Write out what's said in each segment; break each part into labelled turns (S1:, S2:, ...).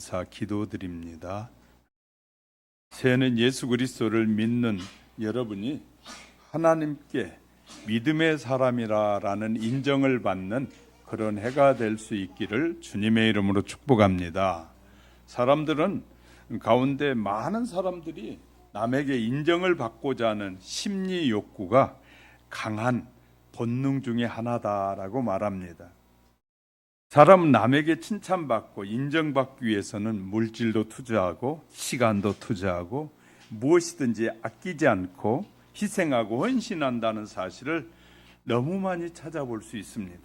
S1: 감사 기도드립니다. 새해는 예수 그리스도를 믿는 여러분이 하나님께 믿음의 사람이라는 인정을 받는 그런 해가 될 수 있기를 주님의 이름으로 축복합니다. 사람들은 가운데 많은 사람들이 남에게 인정을 받고자 하는 심리 욕구가 강한 본능 중에 하나다라고 말합니다. 사람은 남에게 칭찬받고 인정받기 위해서는 물질도 투자하고 시간도 투자하고 무엇이든지 아끼지 않고 희생하고 헌신한다는 사실을 너무 많이 찾아볼 수 있습니다.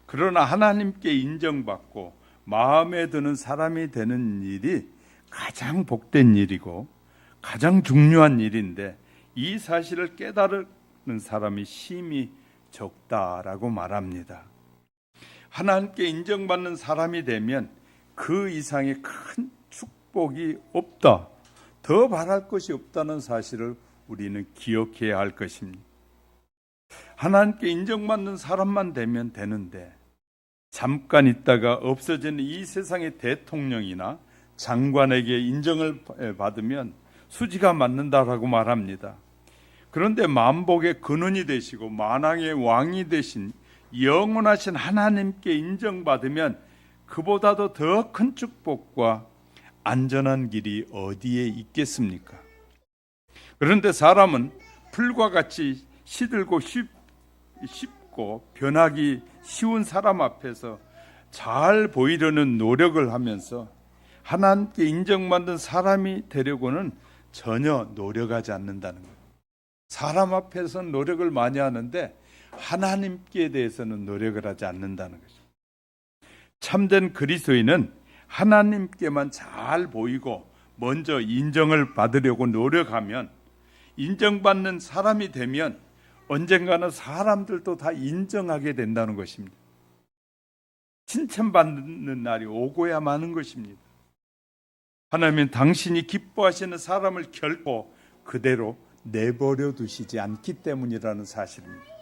S1: 그러나 하나님께 인정받고 마음에 드는 사람이 되는 일이 가장 복된 일이고 가장 중요한 일인데 이 사실을 깨달은 사람이 심히 적다라고 말합니다. 하나님께 인정받는 사람이 되면 그 이상의 큰 축복이 없다, 더 바랄 것이 없다는 사실을 우리는 기억해야 할 것입니다. 하나님께 인정받는 사람만 되면 되는데 잠깐 있다가 없어지는 이 세상의 대통령이나 장관에게 인정을 받으면 수지가 맞는다라고 말합니다. 그런데 만복의 근원이 되시고 만왕의 왕이 되신 영원하신 하나님께 인정받으면 그보다도 더 큰 축복과 안전한 길이 어디에 있겠습니까? 그런데 사람은 풀과 같이 시들고 쉽고 변하기 쉬운 사람 앞에서 잘 보이려는 노력을 하면서 하나님께 인정받는 사람이 되려고는 전혀 노력하지 않는다는 거예요. 사람 앞에서는 노력을 많이 하는데 하나님께 대해서는 노력을 하지 않는다는 거죠. 참된 그리스도인은 하나님께만 잘 보이고 먼저 인정을 받으려고 노력하면 인정받는 사람이 되면 언젠가는 사람들도 다 인정하게 된다는 것입니다. 칭찬받는 날이 오고야 마는 것입니다. 하나님은 당신이 기뻐하시는 사람을 결코 그대로 내버려 두시지 않기 때문이라는 사실입니다.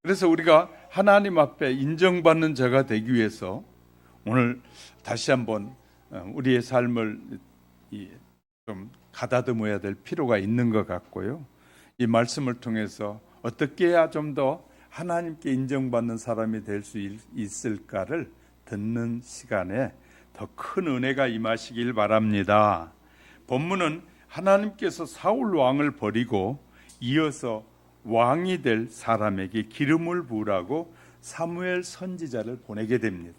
S1: 그래서 우리가 하나님 앞에 인정받는 자가 되기 위해서 오늘 다시 한번 우리의 삶을 좀 가다듬어야 될 필요가 있는 것 같고요. 이 말씀을 통해서 어떻게 해야 좀 더 하나님께 인정받는 사람이 될 수 있을까를 듣는 시간에 더 큰 은혜가 임하시길 바랍니다. 본문은 하나님께서 사울 왕을 버리고 이어서 왕이 될 사람에게 기름을 부으라고 사무엘 선지자를 보내게 됩니다.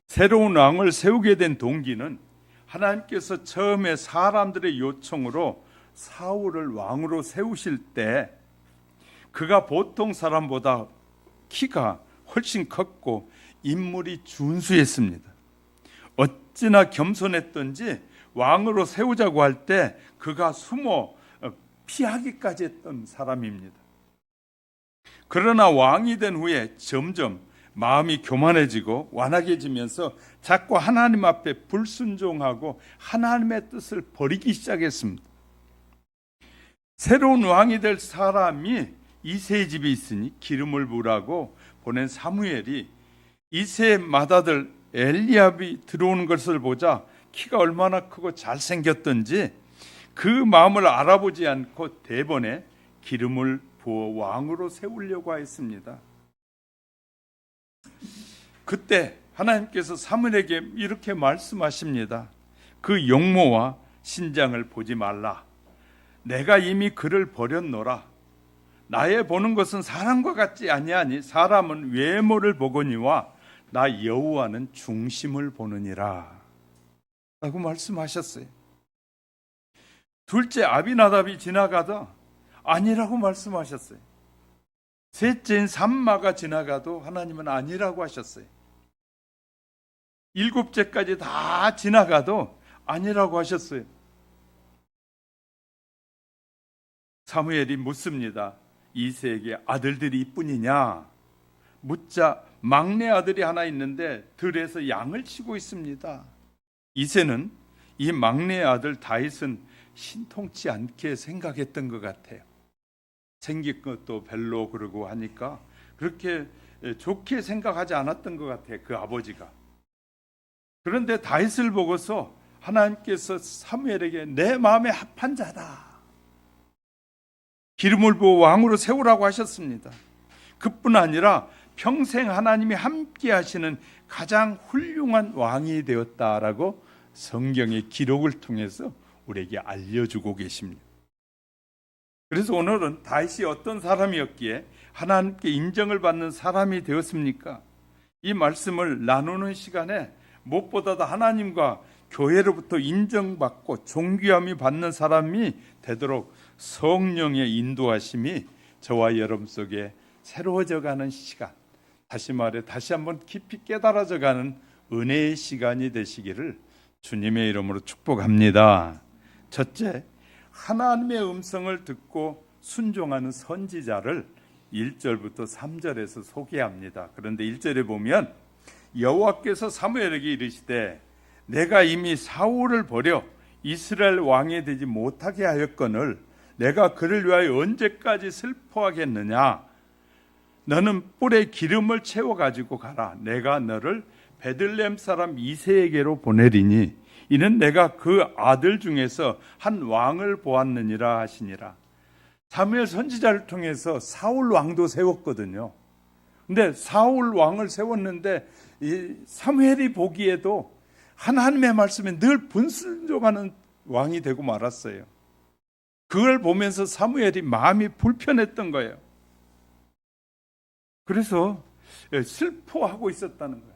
S1: 새로운 왕을 세우게 된 동기는 하나님께서 처음에 사람들의 요청으로 사울을 왕으로 세우실 때 그가 보통 사람보다 키가 훨씬 컸고 인물이 준수했습니다. 어찌나 겸손했던지 왕으로 세우자고 할 때 그가 숨어 피하기까지 했던 사람입니다. 그러나 왕이 된 후에 점점 마음이 교만해지고 완악해지면서 자꾸 하나님 앞에 불순종하고 하나님의 뜻을 버리기 시작했습니다. 새로운 왕이 될 사람이 이새의 집에 있으니 기름을 부으라고 보낸 사무엘이 이새의 맏아들 엘리압이 들어오는 것을 보자 키가 얼마나 크고 잘생겼던지 그 마음을 알아보지 않고 대번에 기름을 부어 왕으로 세우려고 했습니다. 그때 하나님께서 사무엘에게 이렇게 말씀하십니다. 그 용모와 신장을 보지 말라. 내가 이미 그를 버렸노라. 나의 보는 것은 사람과 같지 아니하니 사람은 외모를 보거니와 나 여호와는 중심을 보느니라 라고 말씀하셨어요. 둘째 아비나답이 지나가도 아니라고 말씀하셨어요. 셋째인 삼마가 지나가도 하나님은 아니라고 하셨어요. 일곱째까지 다 지나가도 아니라고 하셨어요. 사무엘이 묻습니다. 이새에게 아들들이 이뿐이냐? 묻자 막내 아들이 하나 있는데 들에서 양을 치고 있습니다. 이새는 이 막내 아들 다윗은 신통치 않게 생각했던 것 같아요. 생긴 것도 별로 그러고 하니까 그렇게 좋게 생각하지 않았던 것 같아요. 그 아버지가. 그런데 다윗을 보고서 하나님께서 사무엘에게 내 마음에 합한 자다, 기름을 부어 왕으로 세우라고 하셨습니다. 그뿐 아니라 평생 하나님이 함께 하시는 가장 훌륭한 왕이 되었다라고 성경의 기록을 통해서 우리에게 알려주고 계십니다. 그래서 오늘은 다윗이 어떤 사람이었기에 하나님께 인정을 받는 사람이 되었습니까? 이 말씀을 나누는 시간에 무엇보다도 하나님과 교회로부터 인정받고 존귀함이 받는 사람이 되도록 성령의 인도하심이 저와 여러분 속에 새로워져가는 시간, 다시 말해 다시 한번 깊이 깨달아져가는 은혜의 시간이 되시기를 주님의 이름으로 축복합니다. 첫째, 하나님의 음성을 듣고 순종하는 선지자를 1절부터 3절에서 소개합니다. 그런데 1절에 보면 여호와께서 사무엘에게 이르시되 내가 이미 사울을 버려 이스라엘 왕이 되지 못하게 하였거늘 내가 그를 위하여 언제까지 슬퍼하겠느냐? 너는 뿔에 기름을 채워가지고 가라. 내가 너를 베들레헴 사람 이새에게로 보내리니 이는 내가 그 아들 중에서 한 왕을 보았느니라 하시니라. 사무엘 선지자를 통해서 사울 왕도 세웠거든요. 근데 사울 왕을 세웠는데 이 사무엘이 보기에도 하나님의 말씀에 늘 분순종하는 왕이 되고 말았어요. 그걸 보면서 사무엘이 마음이 불편했던 거예요. 그래서 슬퍼하고 있었다는 거예요.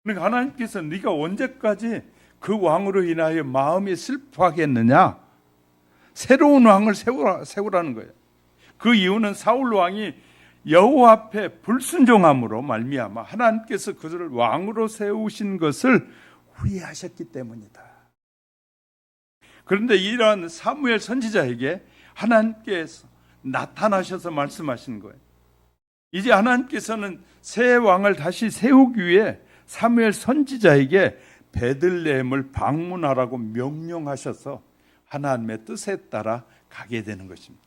S1: 그러니까 하나님께서 네가 언제까지 그 왕으로 인하여 마음이 슬퍼하겠느냐? 새로운 왕을 세우라는 거예요. 그 이유는 사울 왕이 여호와 앞에 불순종함으로 말미암아 하나님께서 그들을 왕으로 세우신 것을 후회하셨기 때문이다. 그런데 이러한 사무엘 선지자에게 하나님께서 나타나셔서 말씀하신 거예요. 이제 하나님께서는 새 왕을 다시 세우기 위해 사무엘 선지자에게 베들레헴을 방문하라고 명령하셔서 하나님의 뜻에 따라 가게 되는 것입니다.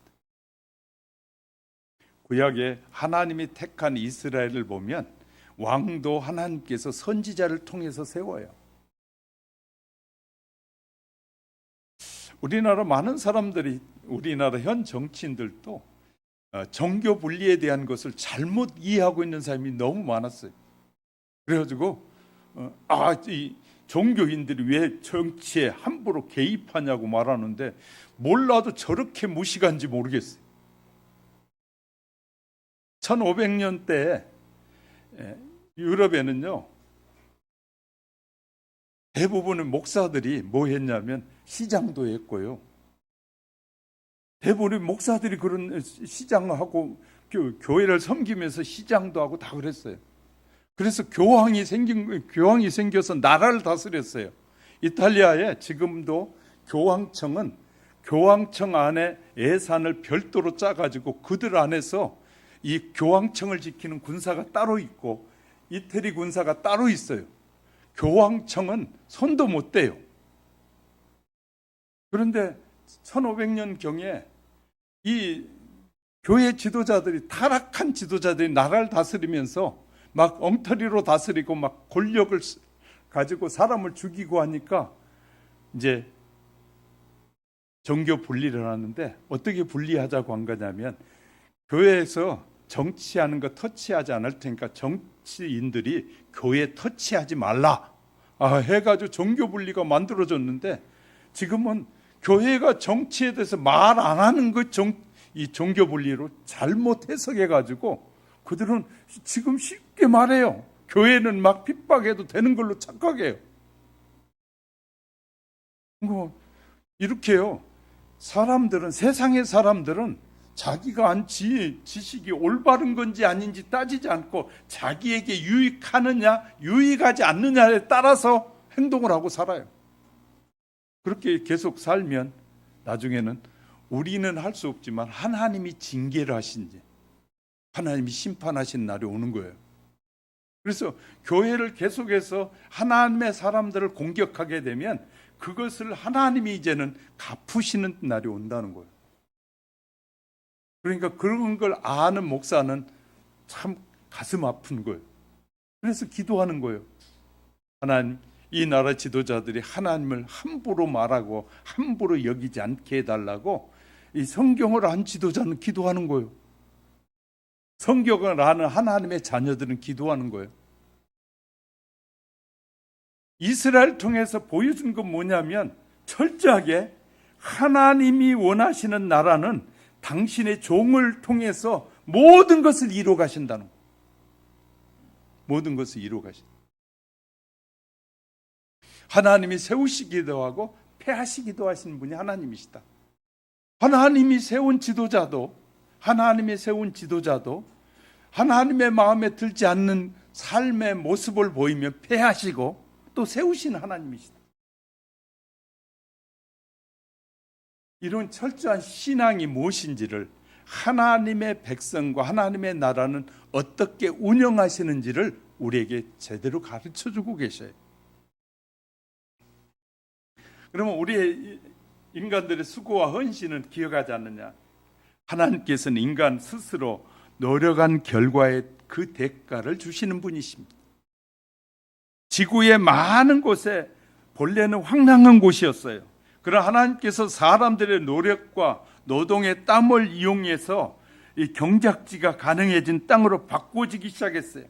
S1: 구약에 하나님이 택한 이스라엘을 보면 왕도 하나님께서 선지자를 통해서 세워요. 우리나라 많은 사람들이, 우리나라 현 정치인들도 정교 분리에 대한 것을 잘못 이해하고 있는 사람이 너무 많았어요. 그래가지고 이 종교인들이 왜 정치에 함부로 개입하냐고 말하는데 몰라도 저렇게 무식한지 모르겠어요. 1500년대 유럽에는요, 대부분의 목사들이 뭐 했냐면 시장도 했고요. 대부분의 목사들이 그런 시장하고 교회를 섬기면서 시장도 하고 다 그랬어요. 그래서 교황이 생겨서 나라를 다스렸어요. 이탈리아에 지금도 교황청은 교황청 안에 예산을 별도로 짜가지고 그들 안에서 이 교황청을 지키는 군사가 따로 있고 이태리 군사가 따로 있어요. 교황청은 손도 못 대요. 그런데 1500년경에 이 교회 지도자들이, 타락한 지도자들이 나라를 다스리면서 막 엉터리로 다스리고 막 권력을 가지고 사람을 죽이고 하니까 이제 종교 분리를 하는데, 어떻게 분리하자고 한 거냐면 교회에서 정치하는 거 터치하지 않을 테니까 정치인들이 교회 터치하지 말라 해가지고 종교 분리가 만들어졌는데, 지금은 교회가 정치에 대해서 말 안 하는 것 이 종교 분리로 잘못 해석해가지고 그들은 지금 쉽게 말해요. 교회는 막 핍박해도 되는 걸로 착각해요. 뭐 이렇게요. 사람들은, 세상의 사람들은 자기가 한 지식이 올바른 건지 아닌지 따지지 않고 자기에게 유익하느냐 유익하지 않느냐에 따라서 행동을 하고 살아요. 그렇게 계속 살면 나중에는 우리는 할 수 없지만 하나님이 징계를 하신지, 하나님이 심판하신 날이 오는 거예요. 그래서 교회를 계속해서 하나님의 사람들을 공격하게 되면 그것을 하나님이 이제는 갚으시는 날이 온다는 거예요. 그러니까 그런 걸 아는 목사는 참 가슴 아픈 거예요. 그래서 기도하는 거예요. 하나님, 이 나라 지도자들이 하나님을 함부로 말하고 함부로 여기지 않게 해달라고 이 성경을 안 지도자는 기도하는 거예요. 성경을 아는 하나님의 자녀들은 기도하는 거예요. 이스라엘 통해서 보여준 건 뭐냐면 철저하게 하나님이 원하시는 나라는 당신의 종을 통해서 모든 것을 이루어 가신다는 거예요. 모든 것을 이루어 가신다. 하나님이 세우시기도 하고 폐하시기도 하시는 분이 하나님이시다. 하나님이 세운 지도자도 하나님의 마음에 들지 않는 삶의 모습을 보이면 폐하시고 또 세우신 하나님이시다. 이런 철저한 신앙이 무엇인지를, 하나님의 백성과 하나님의 나라는 어떻게 운영하시는지를 우리에게 제대로 가르쳐주고 계셔요. 그러면 우리의 인간들의 수고와 헌신은 기억하지 않느냐? 하나님께서는 인간 스스로 노력한 결과의 그 대가를 주시는 분이십니다. 지구의 많은 곳에 본래는 황량한 곳이었어요. 그러나 하나님께서 사람들의 노력과 노동의 땀을 이용해서 이 경작지가 가능해진 땅으로 바꿔지기 시작했어요.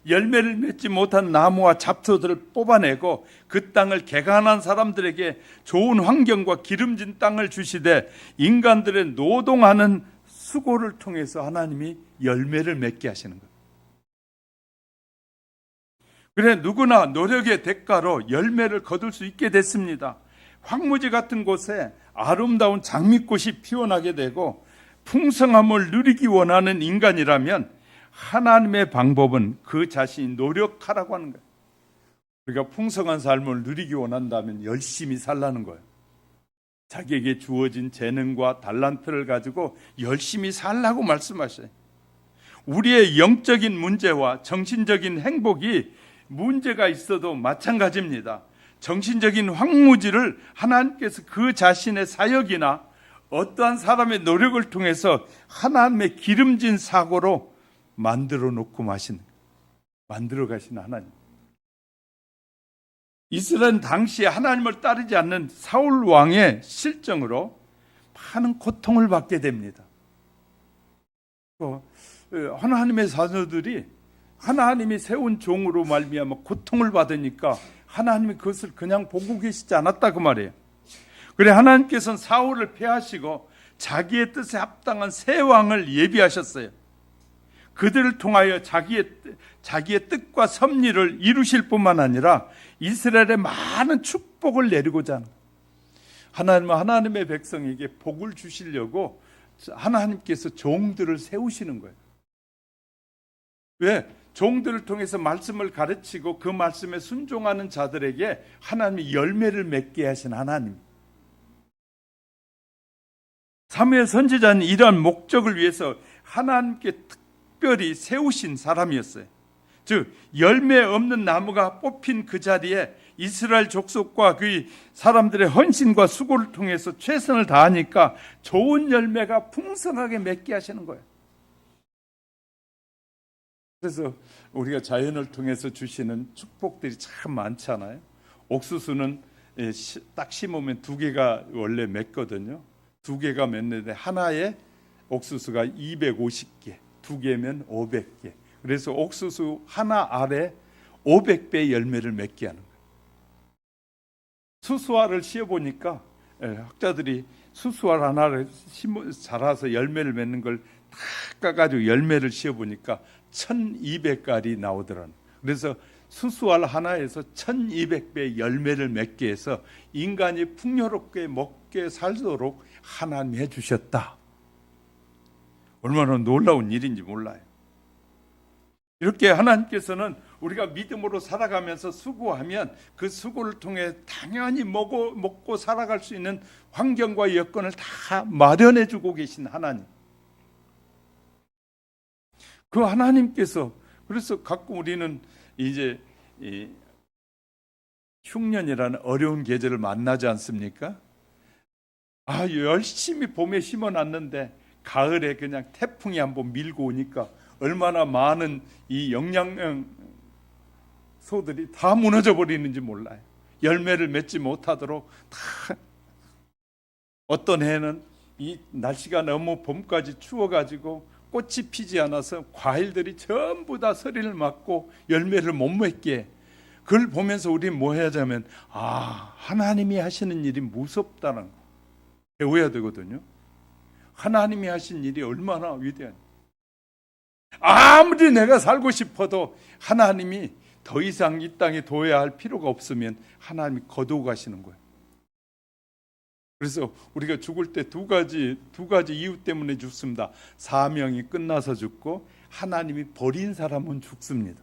S1: 열매를 맺지 못한 나무와 잡초들을 뽑아내고 그 땅을 개간한 사람들에게 좋은 환경과 기름진 땅을 주시되 인간들의 노동하는 수고를 통해서 하나님이 열매를 맺게 하시는 거예요. 그래 누구나 노력의 대가로 열매를 거둘 수 있게 됐습니다. 황무지 같은 곳에 아름다운 장미꽃이 피어나게 되고 풍성함을 누리기 원하는 인간이라면 하나님의 방법은 그 자신이 노력하라고 하는 거예요. 우리가 풍성한 삶을 누리기 원한다면 열심히 살라는 거예요. 자기에게 주어진 재능과 달란트를 가지고 열심히 살라고 말씀하셔요. 우리의 영적인 문제와 정신적인 행복이 문제가 있어도 마찬가지입니다. 정신적인 황무지를 하나님께서 그 자신의 사역이나 어떠한 사람의 노력을 통해서 하나님의 기름진 사고로 만들어 놓고 만들어 가시는 하나님. 이스라엘은 당시에 하나님을 따르지 않는 사울 왕의 실정으로 많은 고통을 받게 됩니다. 하나님의 자녀들이 하나님이 세운 종으로 말미암아 고통을 받으니까 하나님이 그것을 그냥 보고 계시지 않았다 그 말이에요. 그래 하나님께서는 사울을 폐하시고 자기의 뜻에 합당한 새 왕을 예비하셨어요. 그들을 통하여 자기의 뜻과 섭리를 이루실 뿐만 아니라 이스라엘에 많은 축복을 내리고자 하는, 하나님은 하나님의 백성에게 복을 주시려고 하나님께서 종들을 세우시는 거예요. 왜? 종들을 통해서 말씀을 가르치고 그 말씀에 순종하는 자들에게 하나님이 열매를 맺게 하신 하나님. 사무엘 선지자는 이러한 목적을 위해서 하나님께 특별히 세우신 사람이었어요. 즉 열매 없는 나무가 뽑힌 그 자리에 이스라엘 족속과 그 사람들의 헌신과 수고를 통해서 최선을 다하니까 좋은 열매가 풍성하게 맺게 하시는 거예요. 그래서 우리가 자연을 통해서 주시는 축복들이 참 많잖아요. 옥수수는 딱 심으면 2개가 원래 맺거든요. 2개가 맺는데 하나에 옥수수가 250개, 2개면 500개. 그래서 옥수수 하나 아래 500배의 열매를 맺게 하는 거예요. 수수화를 씌워보니까 학자들이 수수화 하나를 자라서 열매를 맺는 걸 다 까가지고 열매를 씌워보니까 1200알이 나오더라는. 그래서 수수알 하나에서 1200배의 열매를 맺게 해서 인간이 풍요롭게 먹게 살도록 하나님이 해주셨다. 얼마나 놀라운 일인지 몰라요. 이렇게 하나님께서는 우리가 믿음으로 살아가면서 수고하면 그 수고를 통해 당연히 먹고 살아갈 수 있는 환경과 여건을 다 마련해 주고 계신 하나님. 그 하나님께서, 그래서 가끔 우리는 이제 흉년이라는 어려운 계절을 만나지 않습니까? 열심히 봄에 심어놨는데 가을에 그냥 태풍이 한번 밀고 오니까 얼마나 많은 이 영양 소들이 다 무너져 버리는지 몰라요. 열매를 맺지 못하도록 다. 어떤 해는 이 날씨가 너무 봄까지 추워가지고 꽃이 피지 않아서 과일들이 전부 다 서리를 맞고 열매를 못 맺게. 그걸 보면서 우리는 뭐 해야 하면 하나님이 하시는 일이 무섭다는 거 배워야 되거든요. 하나님이 하신 일이 얼마나 위대한. 아무리 내가 살고 싶어도 하나님이 더 이상 이 땅에 둬야 할 필요가 없으면 하나님이 거두어 가시는 거예요. 그래서 우리가 죽을 때 두 가지 이유 때문에 죽습니다. 사명이 끝나서 죽고, 하나님이 버린 사람은 죽습니다.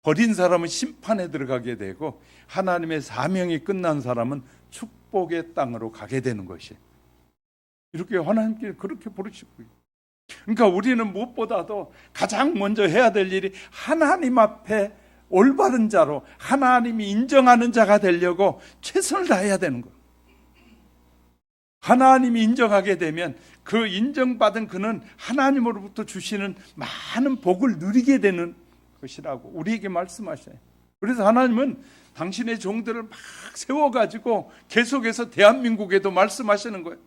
S1: 버린 사람은 심판에 들어가게 되고, 하나님의 사명이 끝난 사람은 축복의 땅으로 가게 되는 것이. 이렇게 하나님께 그렇게 부르시고요. 그러니까 우리는 무엇보다도 가장 먼저 해야 될 일이 하나님 앞에 올바른 자로, 하나님이 인정하는 자가 되려고 최선을 다해야 되는 거예요. 하나님이 인정하게 되면 그 인정받은 그는 하나님으로부터 주시는 많은 복을 누리게 되는 것이라고 우리에게 말씀하셔요. 그래서 하나님은 당신의 종들을 막 세워가지고 계속해서 대한민국에도 말씀하시는 거예요.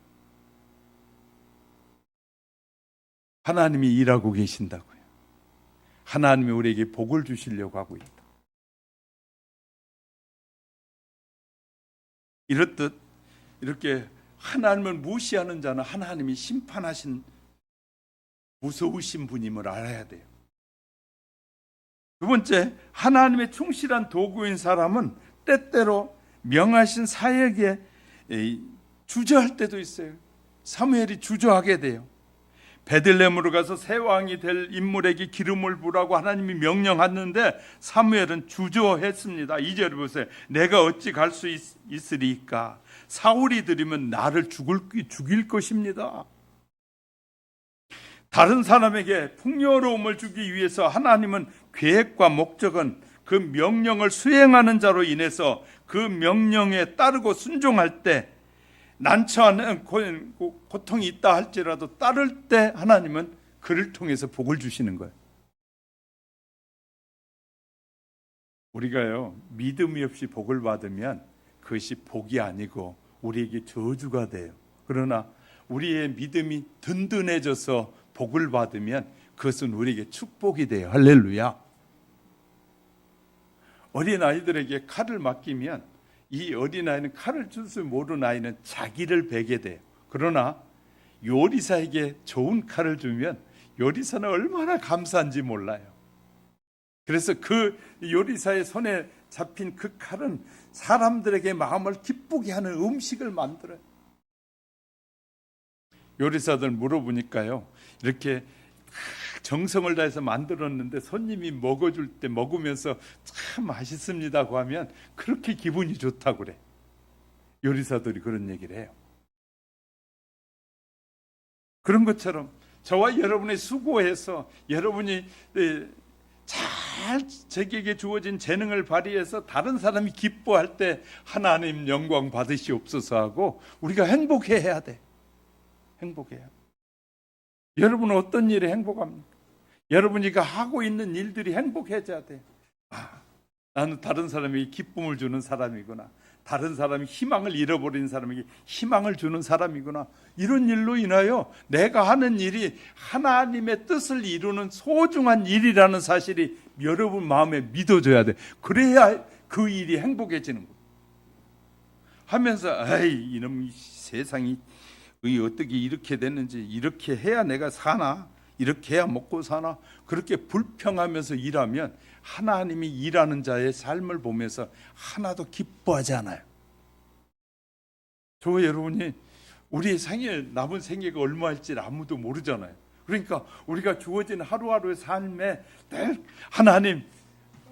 S1: 하나님이 일하고 계신다고요. 하나님이 우리에게 복을 주시려고 하고 있다. 이렇듯 이렇게 하나님을 무시하는 자는 하나님이 심판하신 무서우신 분임을 알아야 돼요. 두 번째, 하나님의 충실한 도구인 사람은 때때로 명하신 사역에 주저할 때도 있어요. 사무엘이 주저하게 돼요. 베들레헴으로 가서 새 왕이 될 인물에게 기름을 부라고 하나님이 명령하는데 사무엘은 주저했습니다. 2절 보세요. 내가 어찌 갈 수 있으리까? 사울이 들이면 나를 죽일 것입니다. 다른 사람에게 풍요로움을 주기 위해서 하나님은 계획과 목적은 그 명령을 수행하는 자로 인해서 그 명령에 따르고 순종할 때 난처한 고통이 있다 할지라도 따를 때 하나님은 그를 통해서 복을 주시는 거예요. 우리가요, 믿음이 없이 복을 받으면 그것이 복이 아니고 우리에게 저주가 돼요. 그러나 우리의 믿음이 든든해져서 복을 받으면 그것은 우리에게 축복이 돼요. 할렐루야. 어린아이들에게 칼을 맡기면 이 어린아이는 칼을 줄 줄 모르는 아이는 자기를 베게 돼요. 그러나 요리사에게 좋은 칼을 주면 요리사는 얼마나 감사한지 몰라요. 그래서 그 요리사의 손에 잡힌 그 칼은 사람들에게 마음을 기쁘게 하는 음식을 만들어요. 요리사들 물어보니까요, 이렇게 정성을 다해서 만들었는데 손님이 먹어줄 때 먹으면서 참 맛있습니다고 하면 그렇게 기분이 좋다고 그래. 요리사들이 그런 얘기를 해요. 그런 것처럼 저와 여러분이 수고해서 여러분이 잘 자기에게 주어진 재능을 발휘해서 다른 사람이 기뻐할 때 하나님 영광 받으시옵소서 하고 우리가 행복해야 돼. 행복해야 돼. 여러분은 어떤 일에 행복합니까? 여러분이 하고 있는 일들이 행복해져야 돼. 나는 다른 사람에게 기쁨을 주는 사람이구나. 다른 사람이 희망을 잃어버린 사람에게 희망을 주는 사람이구나. 이런 일로 인하여 내가 하는 일이 하나님의 뜻을 이루는 소중한 일이라는 사실이 여러분 마음에 믿어져야 돼. 그래야 그 일이 행복해지는 거예요. 하면서 이놈 세상이 어떻게 이렇게 됐는지, 이렇게 해야 내가 사나, 이렇게 해야 먹고 사나, 그렇게 불평하면서 일하면 하나님이 일하는 자의 삶을 보면서 하나도 기뻐하지 않아요. 저와 여러분이 우리의 생일, 남은 생애가 얼마일지 아무도 모르잖아요. 그러니까 우리가 주어진 하루하루의 삶에 늘 하나님,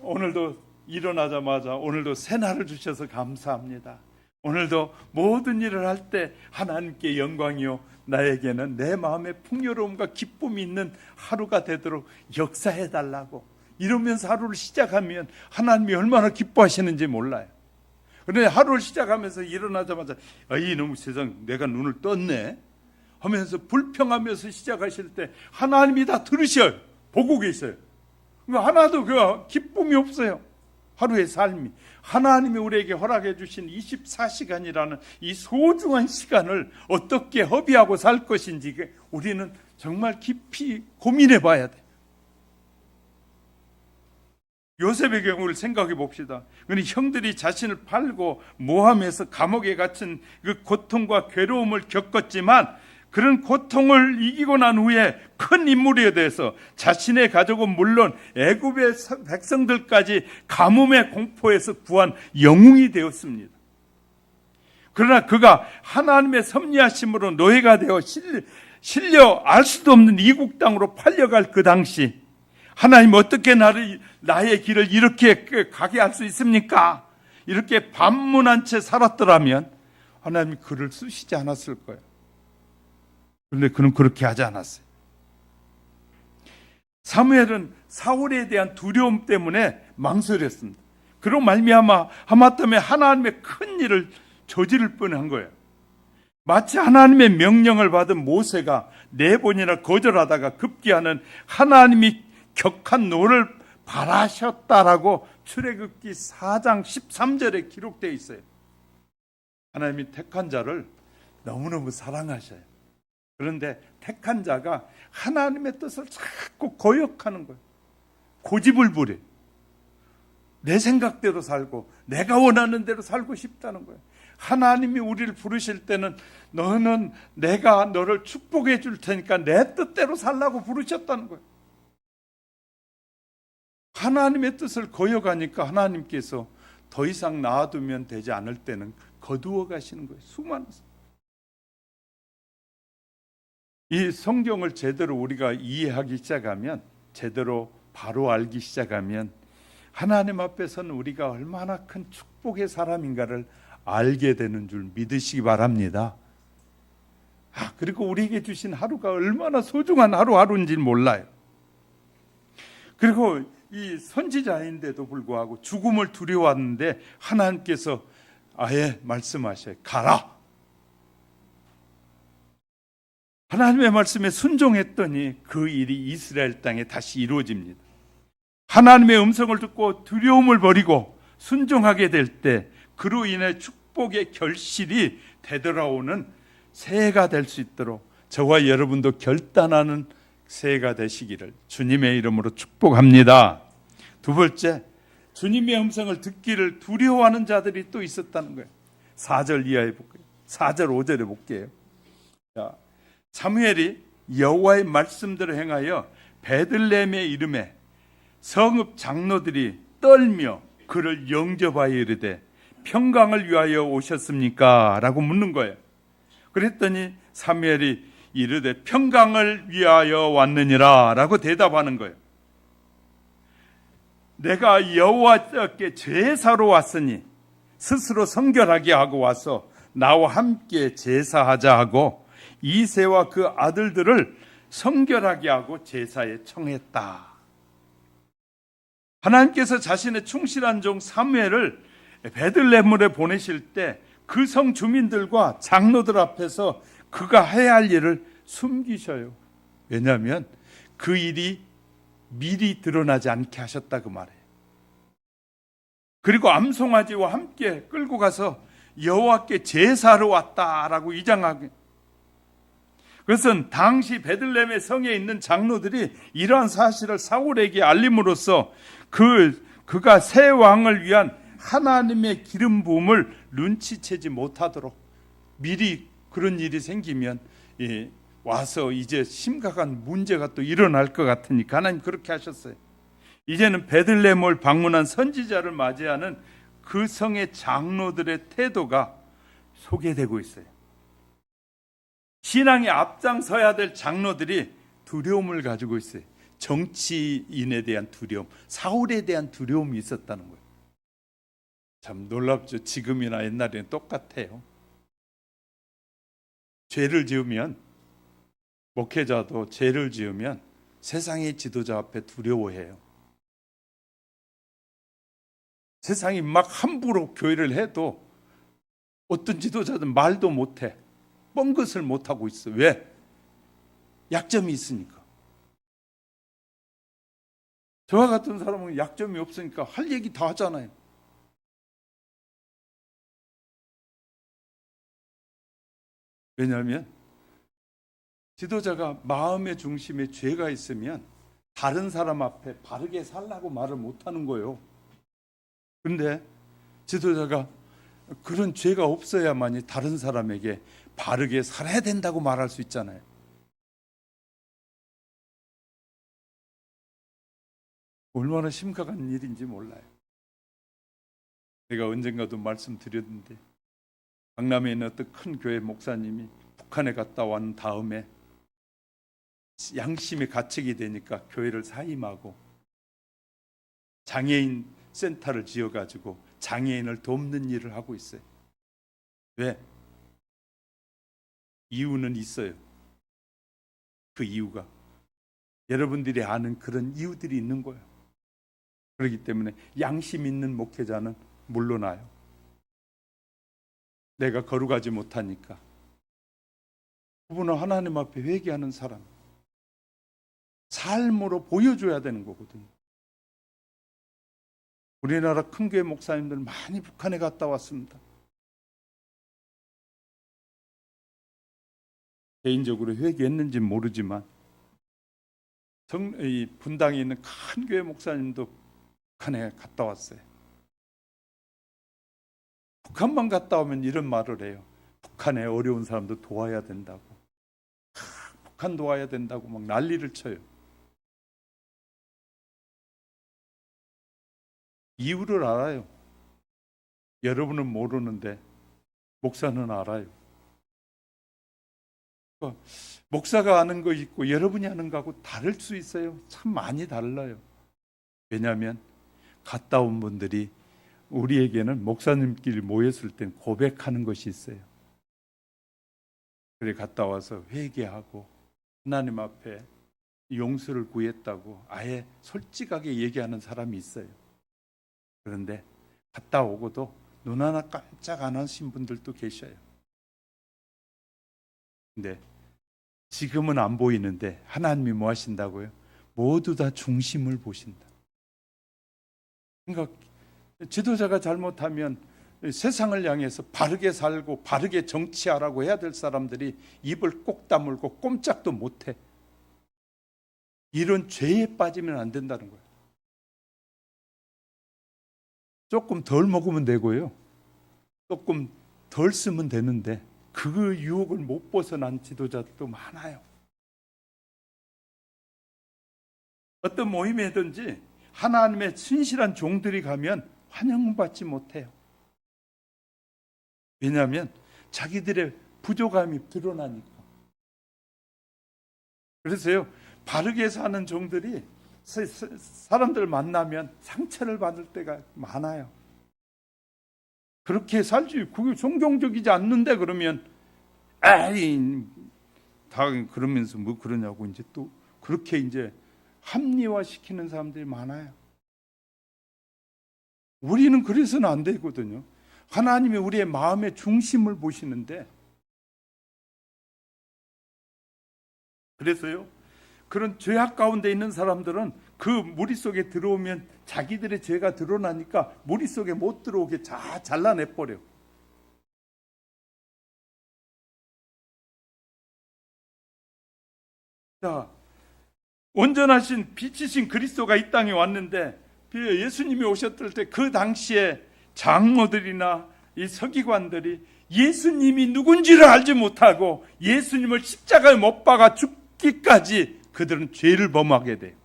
S1: 오늘도 일어나자마자 오늘도 새날을 주셔서 감사합니다. 오늘도 모든 일을 할 때 하나님께 영광이요, 나에게는 내 마음에 풍요로움과 기쁨이 있는 하루가 되도록 역사해달라고 이러면서 하루를 시작하면 하나님이 얼마나 기뻐하시는지 몰라요. 그런데 하루를 시작하면서 일어나자마자 이놈 세상 내가 눈을 떴네 하면서 불평하면서 시작하실 때 하나님이 다 들으셔요. 보고 계세요. 하나도 그 기쁨이 없어요. 하루의 삶이 하나님이 우리에게 허락해 주신 24시간이라는 이 소중한 시간을 어떻게 허비하고 살 것인지 우리는 정말 깊이 고민해 봐야 돼. 요셉의 경우를 생각해 봅시다. 형들이 자신을 팔고 모함해서 감옥에 갇힌 그 고통과 괴로움을 겪었지만 그런 고통을 이기고 난 후에 큰 인물에 대해서 자신의 가족은 물론 애굽의 백성들까지 가뭄의 공포에서 구한 영웅이 되었습니다. 그러나 그가 하나님의 섭리하심으로 노예가 되어 실려 알 수도 없는 이국 땅으로 팔려갈 그 당시 하나님 어떻게 나의 길을 이렇게 가게 할 수 있습니까? 이렇게 반문한 채 살았더라면 하나님이 그를 쓰시지 않았을 거예요. 그런데 그는 그렇게 하지 않았어요. 사무엘은 사울에 대한 두려움 때문에 망설였습니다. 그로 말미암아 하마터면 하나님의 큰 일을 저지를 뻔한 거예요. 마치 하나님의 명령을 받은 모세가 4번이나 거절하다가 급기야는 하나님이 격한 노를 바라셨다라고 출애굽기 4장 13절에 기록되어 있어요. 하나님이 택한 자를 너무너무 사랑하셔요. 그런데 택한 자가 하나님의 뜻을 자꾸 거역하는 거예요. 고집을 부려. 내 생각대로 살고 내가 원하는 대로 살고 싶다는 거예요. 하나님이 우리를 부르실 때는 너는 내가 너를 축복해 줄 테니까 내 뜻대로 살라고 부르셨다는 거예요. 하나님의 뜻을 거역하니까 하나님께서 더 이상 놔두면 되지 않을 때는 거두어 가시는 거예요. 수많은 이 성경을 제대로 우리가 이해하기 시작하면, 제대로 바로 알기 시작하면 하나님 앞에서는 우리가 얼마나 큰 축복의 사람인가를 알게 되는 줄 믿으시기 바랍니다. 그리고 우리에게 주신 하루가 얼마나 소중한 하루하루인지 몰라요. 그리고 이 선지자인데도 불구하고 죽음을 두려워하는데 하나님께서 아예 말씀하셔요. 가라. 하나님의 말씀에 순종했더니 그 일이 이스라엘 땅에 다시 이루어집니다. 하나님의 음성을 듣고 두려움을 버리고 순종하게 될 때 그로 인해 축복의 결실이 되돌아오는 새해가 될 수 있도록 저와 여러분도 결단하는 새해가 되시기를 주님의 이름으로 축복합니다. 두 번째, 주님의 음성을 듣기를 두려워하는 자들이 또 있었다는 거예요. 4절 이하에 볼게요. 4절 5절에 볼게요. 자, 사무엘이 여호와의 말씀대로 행하여 베들레헴의 이름에 성읍 장로들이 떨며 그를 영접하여 이르되 평강을 위하여 오셨습니까? 라고 묻는 거예요. 그랬더니 사무엘이 이르되 평강을 위하여 왔느니라 라고 대답하는 거예요. 내가 여호와께 제사로 왔으니 스스로 성결하게 하고 와서 나와 함께 제사하자 하고 이새와 그 아들들을 성결하게 하고 제사에 청했다. 하나님께서 자신의 충실한 종 사무엘을 베들레헴으로 보내실 때 그 성 주민들과 장로들 앞에서 그가 해야 할 일을 숨기셔요. 왜냐하면 그 일이 미리 드러나지 않게 하셨다 그 말이에요. 그리고 암송아지와 함께 끌고 가서 여호와께 제사로 왔다라고 위장하게. 그것은 당시 베들레헴의 성에 있는 장로들이 이러한 사실을 사울에게 알림으로써 그가 새 왕을 위한 하나님의 기름 부음을 눈치채지 못하도록 미리 그런 일이 생기면 와서 이제 심각한 문제가 또 일어날 것 같으니까 하나님 그렇게 하셨어요. 이제는 베들레헴을 방문한 선지자를 맞이하는 그 성의 장로들의 태도가 소개되고 있어요. 신앙에 앞장서야 될 장로들이 두려움을 가지고 있어요. 정치인에 대한 두려움, 사울에 대한 두려움이 있었다는 거예요. 참 놀랍죠. 지금이나 옛날에는 똑같아요. 죄를 지으면, 목회자도 죄를 지으면 세상의 지도자 앞에 두려워해요. 세상이 막 함부로 교회를 해도 어떤 지도자든 말도 못해. 뻥긋을 못하고 있어. 왜? 약점이 있으니까. 저와 같은 사람은 약점이 없으니까 할 얘기 다 하잖아요. 왜냐하면 지도자가 마음의 중심에 죄가 있으면 다른 사람 앞에 바르게 살라고 말을 못하는 거예요. 근데 지도자가 그런 죄가 없어야만이 다른 사람에게 바르게 살아야 된다고 말할 수 있잖아요. 얼마나 심각한 일인지 몰라요. 제가 언젠가도 말씀드렸는데 강남에 있는 어떤 큰 교회 목사님이 북한에 갔다 온 다음에 양심이 가책이 되니까 교회를 사임하고 장애인 센터를 지어가지고 장애인을 돕는 일을 하고 있어요. 왜? 이유는 있어요. 그 이유가 여러분들이 아는 그런 이유들이 있는 거예요. 그렇기 때문에 양심 있는 목회자는 물러나요. 내가 거룩하지 못하니까. 그분은 하나님 앞에 회개하는 사람, 삶으로 보여줘야 되는 거거든요. 우리나라 큰 교회 목사님들 많이 북한에 갔다 왔습니다. 개인적으로 회개했는지는 모르지만 이 분당에 있는 큰 교회 목사님도 북한에 갔다 왔어요. 북한만 갔다 오면 이런 말을 해요. 북한에 어려운 사람도 도와야 된다고. 북한 도와야 된다고 막 난리를 쳐요. 이유를 알아요. 여러분은 모르는데 목사는 알아요. 목사가 아는 거 있고 여러분이 아는 거하고 다를 수 있어요. 참 많이 달라요. 왜냐하면 갔다 온 분들이 우리에게는 목사님끼리 모였을 땐 고백하는 것이 있어요. 그래 갔다 와서 회개하고 하나님 앞에 용서를 구했다고 아예 솔직하게 얘기하는 사람이 있어요. 그런데 갔다 오고도 눈 하나 깜짝 안 하신 분들도 계셔요. 근데 지금은 안 보이는데 하나님이 뭐 하신다고요? 모두 다 중심을 보신다. 그러니까 지도자가 잘못하면 세상을 향해서 바르게 살고 바르게 정치하라고 해야 될 사람들이 입을 꼭 다물고 꼼짝도 못해. 이런 죄에 빠지면 안 된다는 거예요. 조금 덜 먹으면 되고요. 조금 덜 쓰면 되는데 그 유혹을 못 벗어난 지도자도 많아요. 어떤 모임에든지 하나님의 신실한 종들이 가면 환영받지 못해요. 왜냐하면 자기들의 부족함이 드러나니까. 그래서요, 바르게 사는 종들이 사람들 만나면 상처를 받을 때가 많아요. 그렇게 살지, 그게 존경적이지 않는데 그러면 에이, 다 그러면서 뭐 그러냐고 이제 또 그렇게 이제 합리화시키는 사람들이 많아요. 우리는 그래서는 안 되거든요. 하나님이 우리의 마음의 중심을 보시는데, 그래서요, 그런 죄악 가운데 있는 사람들은 그 무리 속에 들어오면 자기들의 죄가 드러나니까 무리 속에 못 들어오게 다 잘라내버려. 자, 온전하신 빛이신 그리스도가 이 땅에 왔는데 예수님이 오셨을 때 그 당시에 장로들이나 이 서기관들이 예수님이 누군지를 알지 못하고 예수님을 십자가에 못 박아 죽기까지 그들은 죄를 범하게 돼요.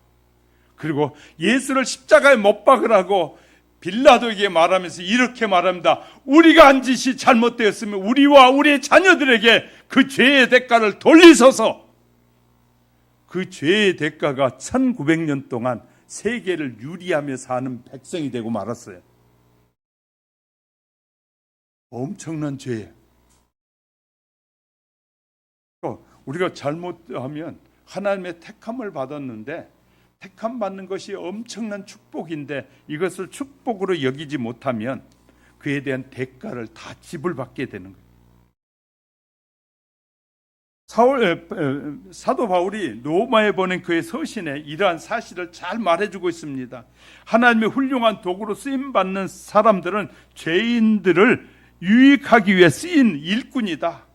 S1: 그리고 예수를 십자가에 못 박으라고 빌라도에게 말하면서 이렇게 말합니다. 우리가 한 짓이 잘못되었으면 우리와 우리의 자녀들에게 그 죄의 대가를 돌리소서. 그 죄의 대가가 1900년 동안 세계를 유리하며 사는 백성이 되고 말았어요. 엄청난 죄예요. 우리가 잘못하면 하나님의 택함을 받았는데 택함 받는 것이 엄청난 축복인데 이것을 축복으로 여기지 못하면 그에 대한 대가를 다 지불받게 되는 거예요. 사도 바울이 로마에 보낸 그의 서신에 이러한 사실을 잘 말해주고 있습니다. 하나님의 훌륭한 도구로 쓰임받는 사람들은 죄인들을 유익하기 위해 쓰인 일꾼이다.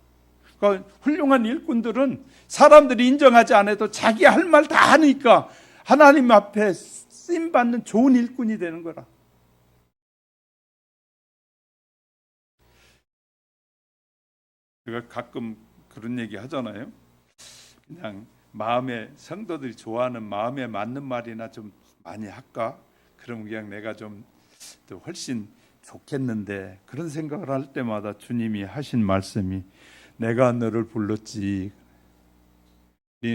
S1: 그러니까 훌륭한 일꾼들은 사람들이 인정하지 않아도 자기 할 말 다 하니까 하나님 앞에 쓰임받는 좋은 일꾼이 되는 거라. 제가 가끔 그런 얘기 하잖아요. 그냥 마음에 성도들이 좋아하는 마음에 맞는 말이나 좀 많이 할까? 그럼 그냥 내가 좀 더 훨씬 좋겠는데, 그런 생각을 할 때마다 주님이 하신 말씀이 내가 너를 불렀지,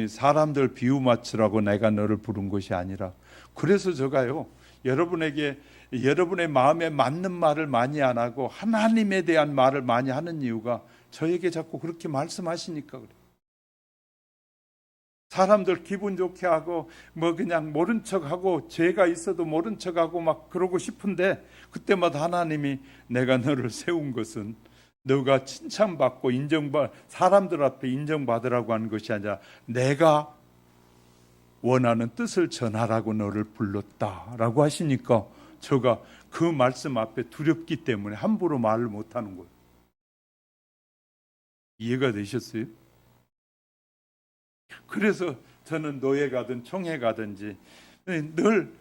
S1: 사람들 비유 맞추라고 내가 너를 부른 것이 아니라. 그래서 제가요, 여러분에게 여러분의 마음에 맞는 말을 많이 안 하고 하나님에 대한 말을 많이 하는 이유가 저에게 자꾸 그렇게 말씀하시니까 그래요. 사람들 기분 좋게 하고 뭐 그냥 모른 척하고 죄가 있어도 모른 척하고 막 그러고 싶은데, 그때마다 하나님이 내가 너를 세운 것은 너가 칭찬받고 사람들 앞에 인정받으라고 하는 것이 아니라 내가 원하는 뜻을 전하라고 너를 불렀다라고 하시니까 제가 그 말씀 앞에 두렵기 때문에 함부로 말을 못하는 거예요. 이해가 되셨어요? 그래서 저는 노예 가든 총회 가든지 늘